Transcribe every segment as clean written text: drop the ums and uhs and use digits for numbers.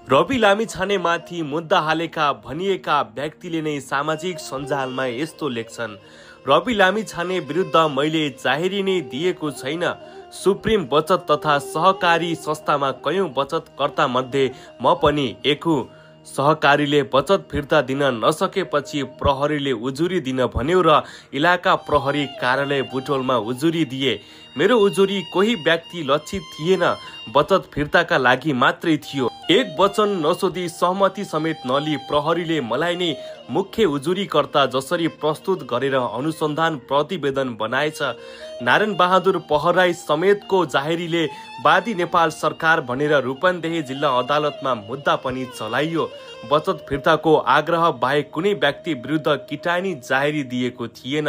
रवि लामिछानेमाथि मुद्दा हालेका भनिएका व्यक्तिले नै सामाजिक सञ्जालमा यस्तो लेख्छन्। रवि लामिछाने विरुद्ध मैले जाहेरी नै दिएको छैन। सुप्रिम बचत तथा सहकारी संस्थामा कयौं बचतकर्ता मध्ये म पनि एक हुँ। सहकारीले बचत फिर्ता दिन नसकेपछि प्रहरीले उजुरी दिन भन्यो र इलाका प्रहरी कार्यालय बुटोलमा उजुरी दिए। मेरो उजुरी कोही व्यक्ति लक्षित थिएन, बचत फिर्ताका लागि मात्रै थियो। एक वचन नसोधी सहमति समेत नलिई प्रहरीले मलाई नै मुख्य उजुरीकर्ता जसरी प्रस्तुत गरेर अनुसन्धान प्रतिवेदन बनाएछ। नारायण बहादुर पहराई समेतको जाहेरीले वादी नेपाल सरकार भनेर रूपन्देही जिल्ला अदालतमा मुद्दा पनि चलाइयो। बचत फिर्ताको आग्रह बाहेक कुनै व्यक्ति विरुद्ध किटानी जाहेरी दिएको थिएन।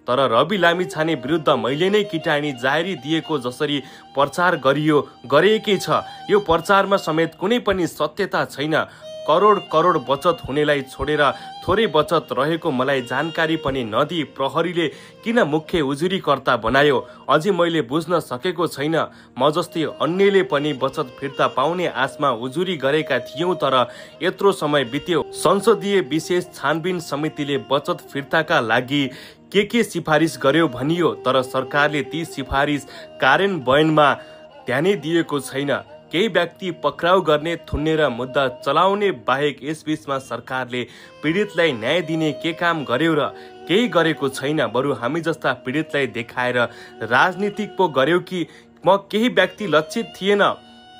तर रवि लामिछाने विरुद्ध मैले नै किटानी जाहेरी दिएको जसरी प्रचार गरिएकै छ। यो प्रचारमा समेत कुनै पनि सत्यता छैन। करोड करोड बचत हुनेलाई छोडेर थोरै बचत रहेको मलाई जानकारी पनि नदिई प्रहरीले किन मुख्य उजुरीकर्ता बनायो, अझै मैले बुझ्न सकेको छैन। म जस्तै अन्यले पनि बचत फिर्ता पाउने आशमा उजुरी गरेका थियौं, तर यत्रो समय बित्यो। संसदीय विशेष छानबिन समितिले बचत फिर्ताका लागि के सिफारिस गर्यो भनियो, तर सरकारले ती सिफारिस कार्यान्वयनमा ध्यानै दिएको छैन। केही व्यक्ति पक्राउ गर्ने, थुन्ने र मुद्दा चलाउने बाहेक यसबीचमा सरकारले पीडितलाई न्याय दिने के काम गर्यो र? केही गरेको छैन। बरु हामी जस्ता पीडितलाई देखाएर राजनीतिक पो गर्यो कि म केही व्यक्ति लक्षित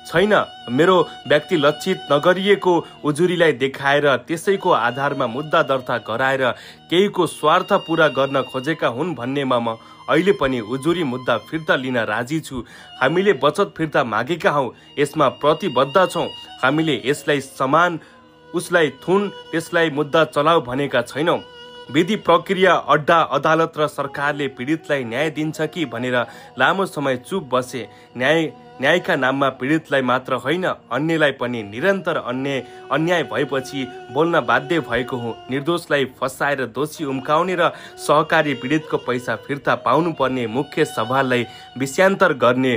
छैन। मेरो व्यक्ति लक्षित नगरिएको उजुरीलाई देखाएर त्यसैको आधारमा मुद्दा दर्ता गराएर केहीको स्वार्थ पूरा गर्न खोजेका हुन् भन्नेमा म अहिले पनि उजुरी मुद्दा फिर्ता लिन राजी छु। हामीले बचत फिर्ता मागेका हौं, यसमा प्रतिबद्ध छौं। हामीले यसलाई समान, उसलाई थुन, त्यसलाई मुद्दा चलाऊ भनेका छैनौं। विधि प्रक्रिया, अड्डा, अदालत र सरकारले पीडितलाई न्याय दिन्छ कि भनेर लामो समय चुप बसे। न्यायका नाममा पीडितलाई मात्र होइन, अन्यलाई पनि निरन्तर अन्याय भएपछि बोल्न बाध्य भएको हुँ। निर्दोषलाई फसाएर दोषी उम्काउने र सहकारी पीडितको पैसा फिर्ता पाउनुपर्ने मुख्य सवाललाई विषयान्तर गर्ने